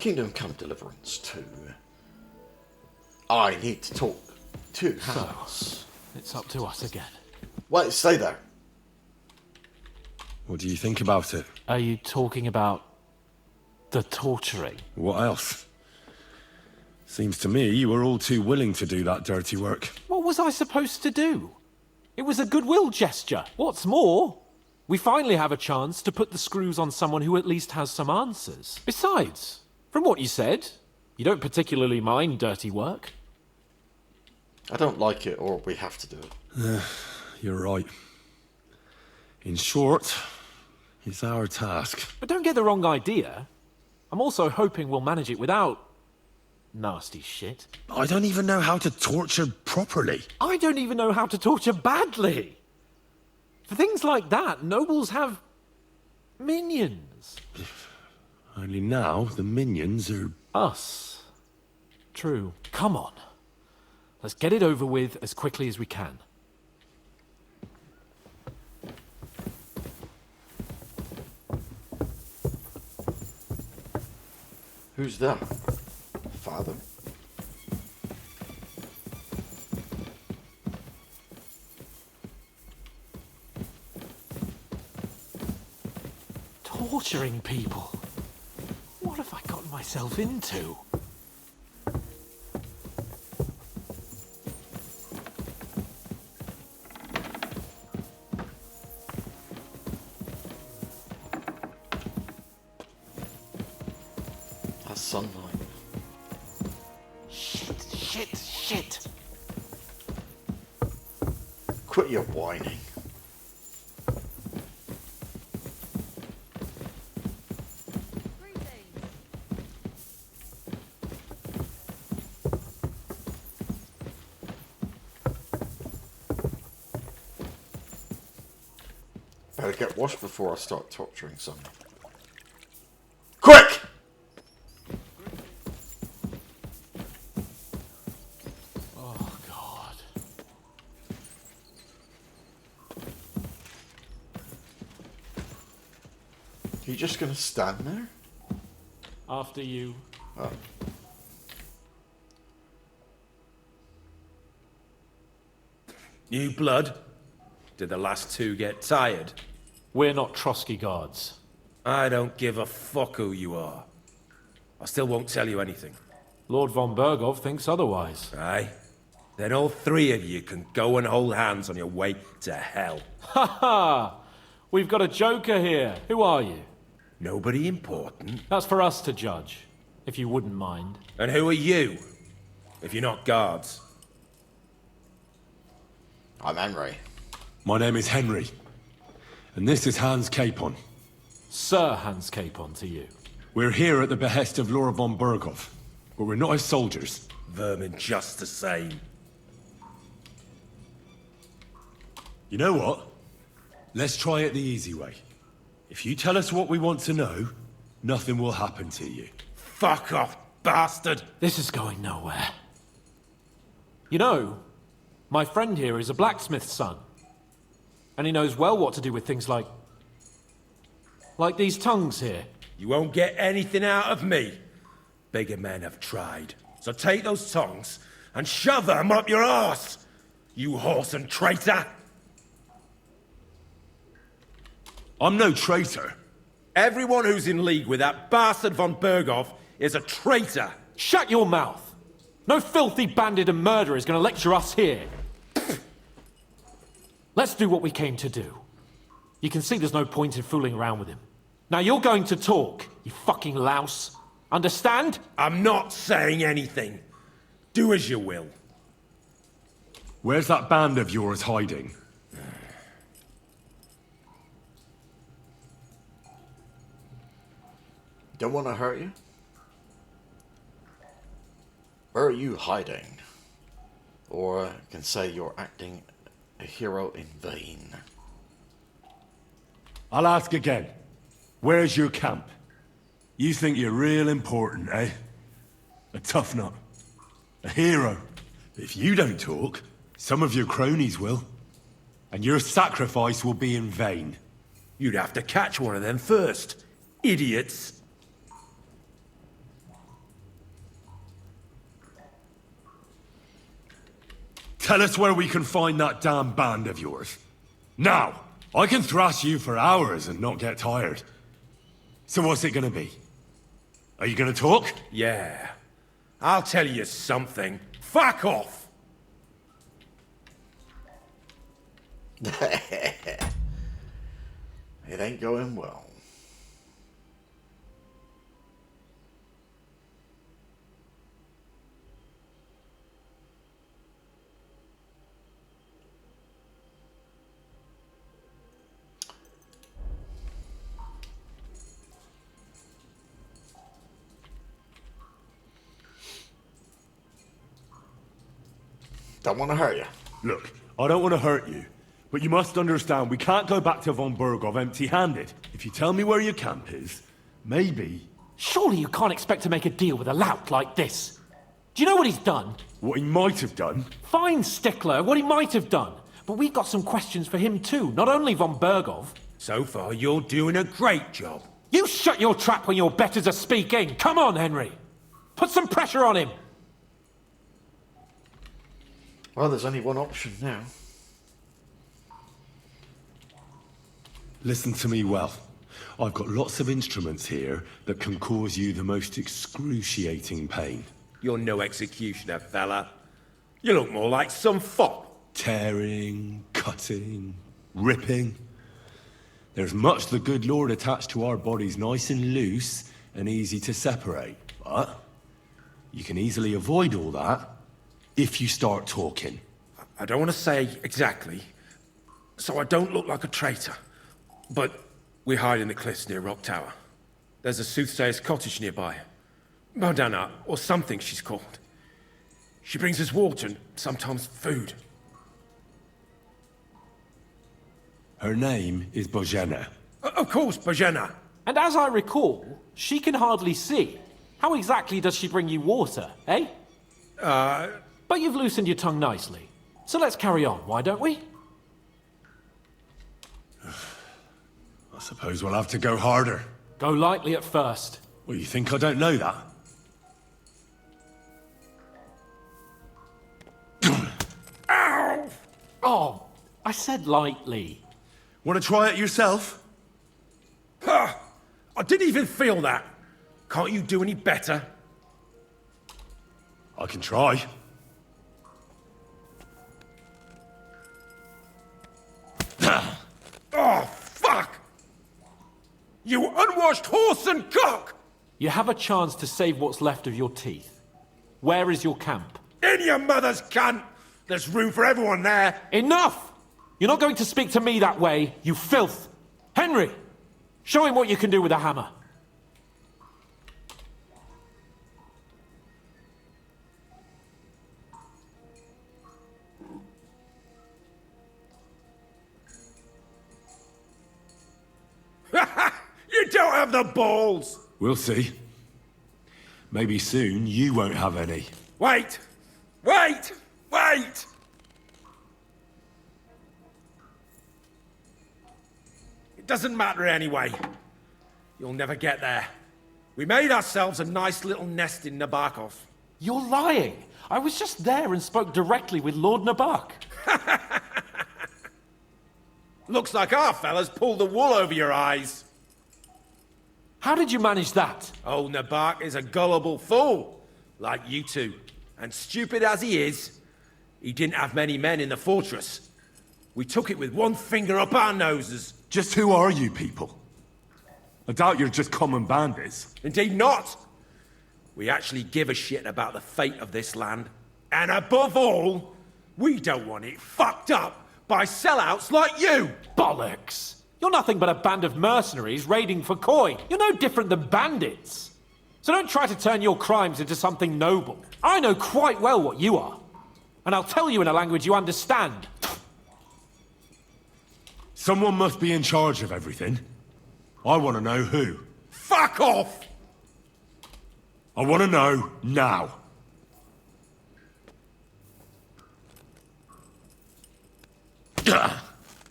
Kingdom Come Deliverance 2, I need to talk to Hans. So, it's up to us again. Wait, stay there. What do you think about it? Are you talking about the torturing? What else? Seems to me you were all too willing to do that dirty work. What was I supposed to do? It was a goodwill gesture. What's more, we finally have a chance to put the screws on someone who at least has some answers. Besides, from what you said, you don't particularly mind dirty work. I don't like it, or we have to do it. You're right. In short, it's our task. But don't get the wrong idea. I'm also hoping we'll manage it without nasty shit. I don't even know how to torture properly. I don't even know how to torture badly. For things like that, nobles have minions. Only now the minions are... Us. True. Come on. Let's get it over with as quickly as we can. Who's that? Father? Torturing people. What have I gotten myself into? That's sunlight. Shit. Quit your whining. Better get washed before I start torturing someone. Quick! Oh, God. You just gonna stand there? After you. Oh. New blood? Did the last two get tired? We're not Trotsky guards. I don't give a fuck who you are. I still won't tell you anything. Lord von Bergov thinks otherwise. Aye? Then all three of you can go and hold hands on your way to hell. Ha ha! We've got a joker here. Who are you? Nobody important. That's for us to judge, if you wouldn't mind. And who are you? If you're not guards. I'm Henry. My name is Henry. And this is Hans Capon. Sir Hans Capon to you. We're here at the behest of Laura von Bergov, but we're not his soldiers. Vermin just the same. You know what? Let's try it the easy way. If you tell us what we want to know, nothing will happen to you. Fuck off, bastard! This is going nowhere. You know, my friend here is a blacksmith's son. And he knows well what to do with things like these tongues here. You won't get anything out of me. Bigger men have tried. So take those tongs and shove them up your arse, you horse and traitor! I'm no traitor. Everyone who's in league with that bastard von Bergov is a traitor! Shut your mouth! No filthy bandit and murderer is going to lecture us here. Let's do what we came to do. You can see there's no point in fooling around with him. Now you're going to talk, you fucking louse. Understand? I'm not saying anything. Do as you will. Where's that band of yours hiding? Don't want to hurt you? Where are you hiding? Or I can say you're acting a hero in vain. I'll ask again. Where's your camp? You think you're real important, eh? A tough nut. A hero. If you don't talk, some of your cronies will. And your sacrifice will be in vain. You'd have to catch one of them first. Idiots. Tell us where we can find that damn band of yours. Now! I can thrash you for hours and not get tired. So what's it gonna be? Are you gonna talk? Yeah. I'll tell you something. Fuck off! It ain't going well. Don't want to hurt you. Look, I don't want to hurt you, but you must understand we can't go back to von Bergov empty-handed. If you tell me where your camp is, maybe... Surely you can't expect to make a deal with a lout like this. Do you know what he's done? What he might have done. Fine, Stickler, what he might have done. But we've got some questions for him too, not only von Bergov. So far, you're doing a great job. You shut your trap when your betters are speaking. Come on, Henry. Put some pressure on him. Well, there's only one option now. Listen to me well. I've got lots of instruments here that can cause you the most excruciating pain. You're no executioner, fella. You look more like some fop. Tearing, cutting, ripping. There's much the good Lord attached to our bodies nice and loose and easy to separate. But you can easily avoid all that if you start talking. I don't want to say exactly, so I don't look like a traitor. But we hide in the cliffs near Rock Tower. There's a soothsayer's cottage nearby. Modana, or something she's called. She brings us water and sometimes food. Her name is Bojena. Of course, Bojena. And as I recall, she can hardly see. How exactly does she bring you water, eh? But you've loosened your tongue nicely. So let's carry on, why don't we? I suppose we'll have to go harder. Go lightly at first. Well, you think I don't know that? Ow! Oh, I said lightly. Want to try it yourself? Ha! I didn't even feel that. Can't you do any better? I can try. Oh, fuck! You unwashed horse and cock! You have a chance to save what's left of your teeth. Where is your camp? In your mother's cunt! There's room for everyone there. Enough! You're not going to speak to me that way, you filth! Henry! Show him what you can do with a hammer. You don't have the balls! We'll see. Maybe soon you won't have any. Wait! Wait! Wait! It doesn't matter anyway. You'll never get there. We made ourselves a nice little nest in Nabokov. You're lying! I was just there and spoke directly with Lord Nabok. Looks like our fellas pulled the wool over your eyes. How did you manage that? Old Nabok is a gullible fool, like you two. And stupid as he is, he didn't have many men in the fortress. We took it with one finger up our noses. Just who are you people? I doubt you're just common bandits. Indeed not. We actually give a shit about the fate of this land. And above all, we don't want it fucked up by sellouts like you! Bollocks! You're nothing but a band of mercenaries raiding for coin. You're no different than bandits. So don't try to turn your crimes into something noble. I know quite well what you are. And I'll tell you in a language you understand. Someone must be in charge of everything. I want to know who. Fuck off! I want to know now.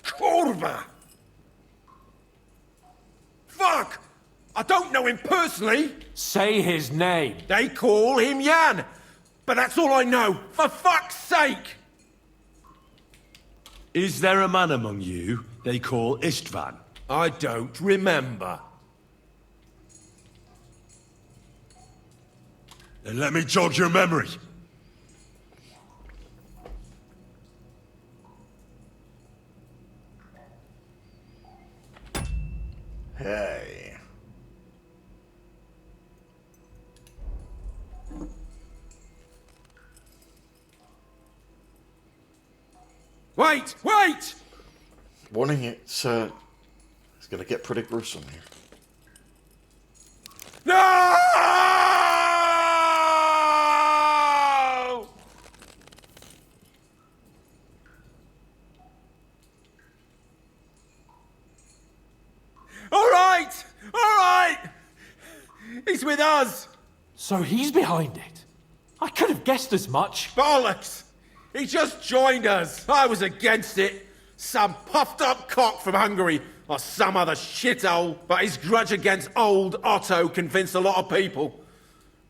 Kurva! Fuck! I don't know him personally. Say his name. They call him Jan. But that's all I know. For fuck's sake! Is there a man among you they call Istvan? I don't remember. Then let me jog your memory. Hey. Wait! Wait! Warning, it's going to get pretty gruesome here. No! All right! All right! He's with us! So he's behind it. I could have guessed as much. Bollocks! He just joined us. I was against it. Some puffed up cock from Hungary or some other shithole. But his grudge against old Otto convinced a lot of people.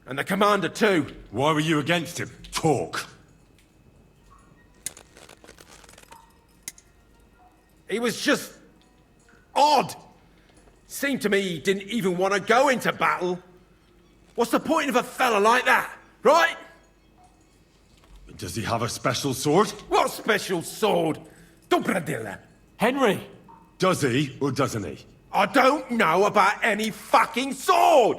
And the commander too. Why were you against him? Talk. He was just odd. Seemed to me he didn't even want to go into battle. What's the point of a fella like that, right? Does he have a special sword? What special sword? Dobradilla. Henry! Does he, or doesn't he? I don't know about any fucking sword!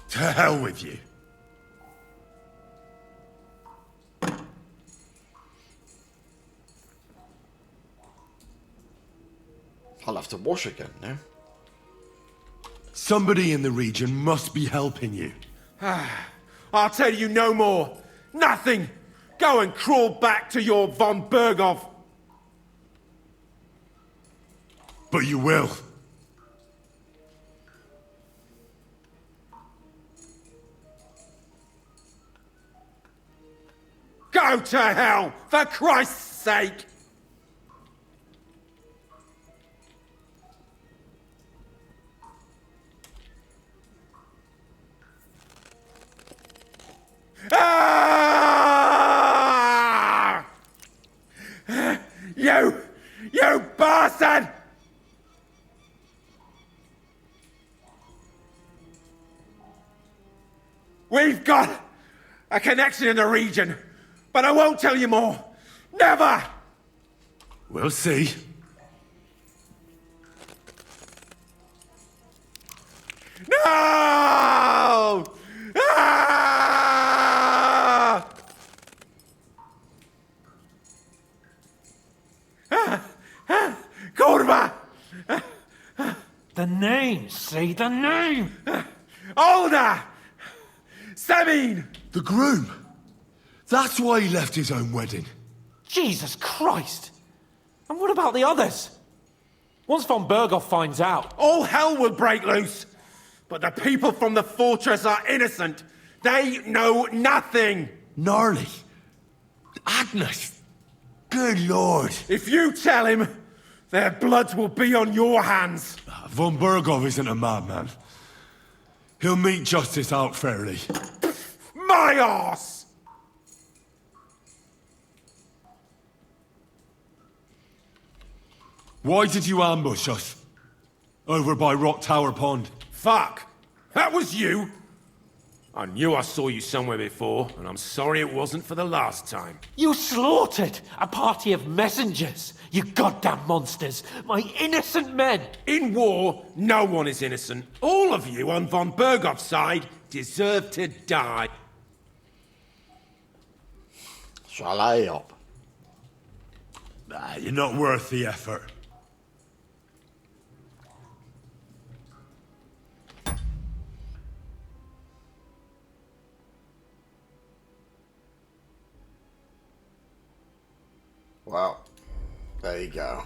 To hell with you. I'll have to wash again now. Somebody in the region must be helping you. I'll tell you no more. Nothing. Go and crawl back to your von Berghoff. But you will. Go to hell, for Christ's sake! Ah! You bastard! We've got a connection in the region, but I won't tell you more. Never! We'll see. No! Ah! Kurva! The name! Say the name! Older! Sabine! The groom. That's why he left his own wedding. Jesus Christ! And what about the others? Once von Berghoff finds out... All hell will break loose! But the people from the fortress are innocent. They know nothing! Gnarly. Agnes. Good lord. If you tell him, their blood will be on your hands. Von Berghoff isn't a madman. He'll meet justice out fairly. My arse! Why did you ambush us? Over by Rock Tower Pond. Fuck! That was you! I knew I saw you somewhere before, and I'm sorry it wasn't for the last time. You slaughtered a party of messengers! You goddamn monsters! My innocent men! In war, no one is innocent. All of you on von Berghoff's side deserve to die. Shall I up? Nah, you're not worth the effort. Well, there you go.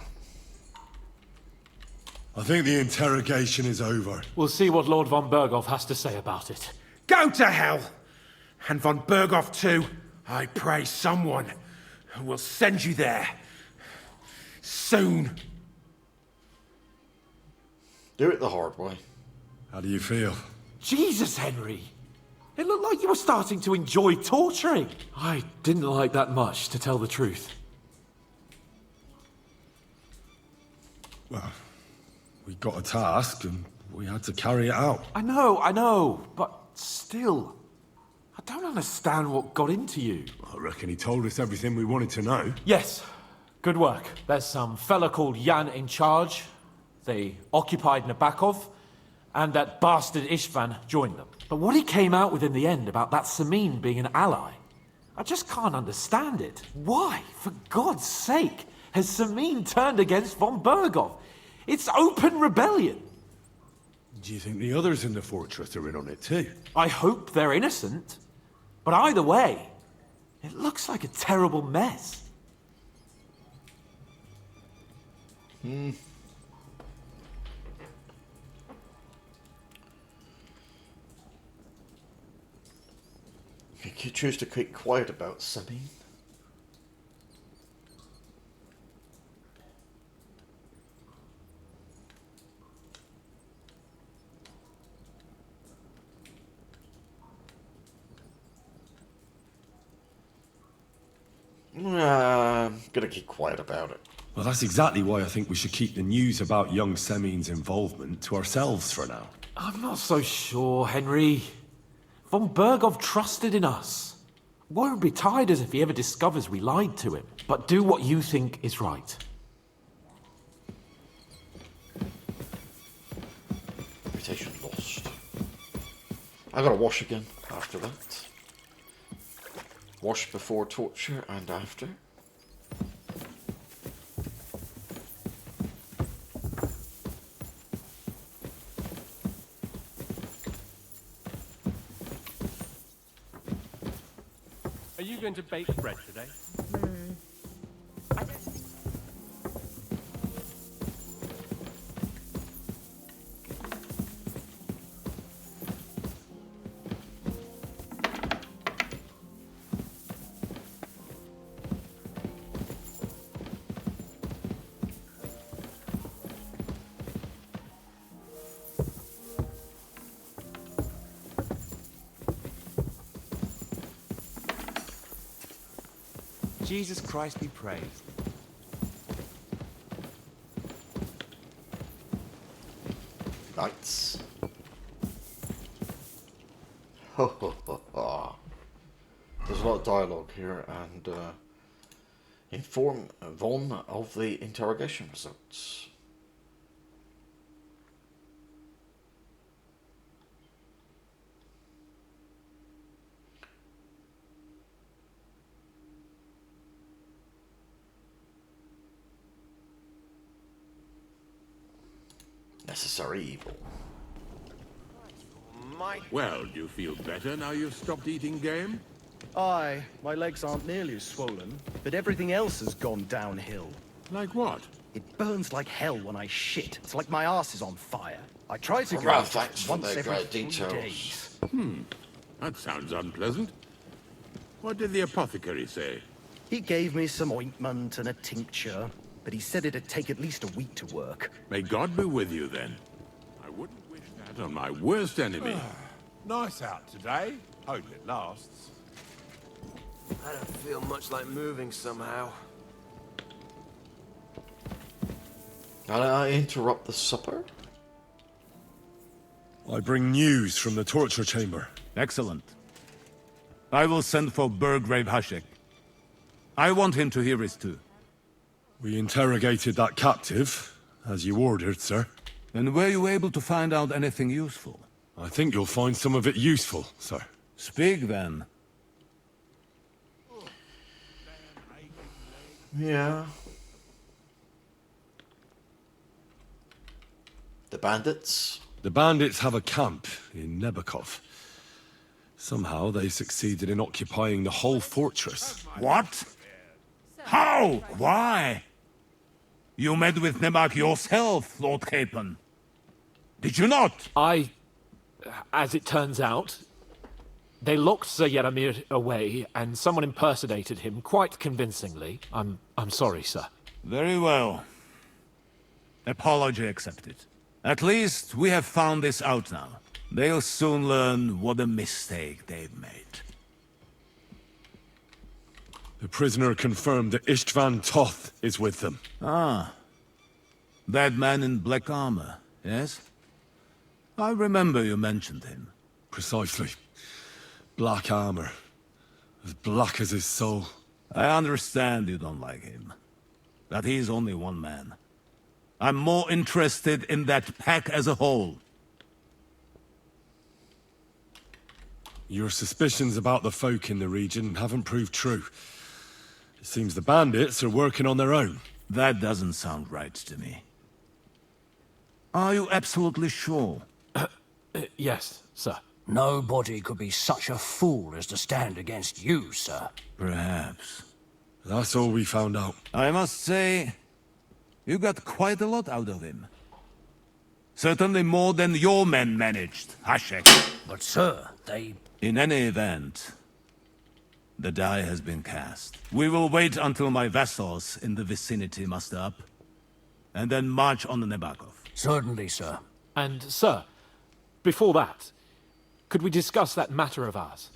I think the interrogation is over. We'll see what Lord von Berghoff has to say about it. Go to hell! And von Berghoff too. I pray someone will send you there. Soon. Do it the hard way. How do you feel? Jesus, Henry. It looked like you were starting to enjoy torturing. I didn't like that much, to tell the truth. Well, we got a task and we had to carry it out. I know, but still. I don't understand what got into you. I reckon he told us everything we wanted to know. Yes, good work. There's some fella called Jan in charge. They occupied Nabokov, and that bastard Istvan joined them. But what he came out with in the end about that Samin being an ally, I just can't understand it. Why, for God's sake, has Samin turned against von Bergov? It's open rebellion. Do you think the others in the fortress are in on it too? I hope they're innocent. But either way, it looks like a terrible mess. You choose to keep quiet about Samin. Gonna keep quiet about it. Well, that's exactly why I think we should keep the news about young Semin's involvement to ourselves for now. I'm not so sure, Henry. Von Bergov trusted in us. Won't be tired as if he ever discovers we lied to him. But do what you think is right. Reputation lost. I gotta wash again after that. Wash before torture and after. Are you going to bake bread today? Jesus Christ be praised. Knights. Ho ho ho ho. There's a lot of dialogue here, and inform Von of the interrogation results. Necessary evil. Well, do you feel better now you've stopped eating game? Aye, my legs aren't nearly as swollen, but everything else has gone downhill. Like what? It burns like hell when I shit. It's like my ass is on fire. I try to go Well, out thanks just for once the every great 3 details. days. That sounds unpleasant. What did the apothecary say? He gave me some ointment and a tincture, but he said it'd take at least a week to work. May God be with you then. I wouldn't wish that on my worst enemy. Nice out today. Hope it lasts. I don't feel much like moving somehow. Can I interrupt the supper? I bring news from the torture chamber. Excellent. I will send for Burgrave Hashek. I want him to hear it too. We interrogated that captive, as you ordered, sir. And were you able to find out anything useful? I think you'll find some of it useful, sir. Speak then. Yeah. The bandits? The bandits have a camp in Nebokov. Somehow they succeeded in occupying the whole fortress. What? How? Why? You met with Nebak yourself, Lord Capon. Did you not? As it turns out, they locked Sir Yaramir away, and someone impersonated him quite convincingly. I'm sorry, sir. Very well. Apology accepted. At least we have found this out now. They'll soon learn what a mistake they've made. The prisoner confirmed that Istvan Toth is with them. Ah. That man in black armor, yes? I remember you mentioned him. Precisely. Black armor. As black as his soul. I understand you don't like him. That he's only one man. I'm more interested in that pack as a whole. Your suspicions about the folk in the region haven't proved true. It seems the bandits are working on their own. That doesn't sound right to me. Are you absolutely sure? Yes, sir. Nobody could be such a fool as to stand against you, sir. Perhaps. That's all we found out. I must say, you got quite a lot out of him. Certainly more than your men managed, Hashek. But, sir, they... In any event, the die has been cast. We will wait until my vassals in the vicinity muster up, and then march on the Nebakov. Certainly, sir. And, sir, before that, could we discuss that matter of ours?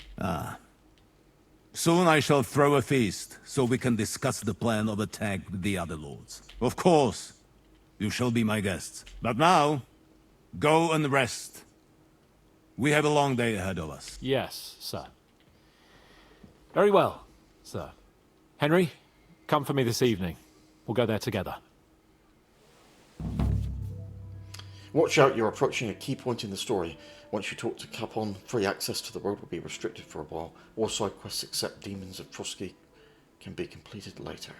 Soon I shall throw a feast, so we can discuss the plan of attack with the other lords. Of course, you shall be my guests. But now, go and rest. We have a long day ahead of us. Yes, sir. Very well, sir. Henry, come for me this evening. We'll go there together. Watch out, you're approaching a key point in the story. Once you talk to Capon, free access to the road will be restricted for a while. All side quests except Demons of Trotsky can be completed later.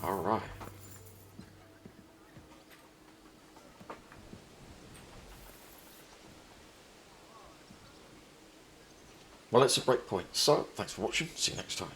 Alright. Well, it's a break point. So, thanks for watching. See you next time.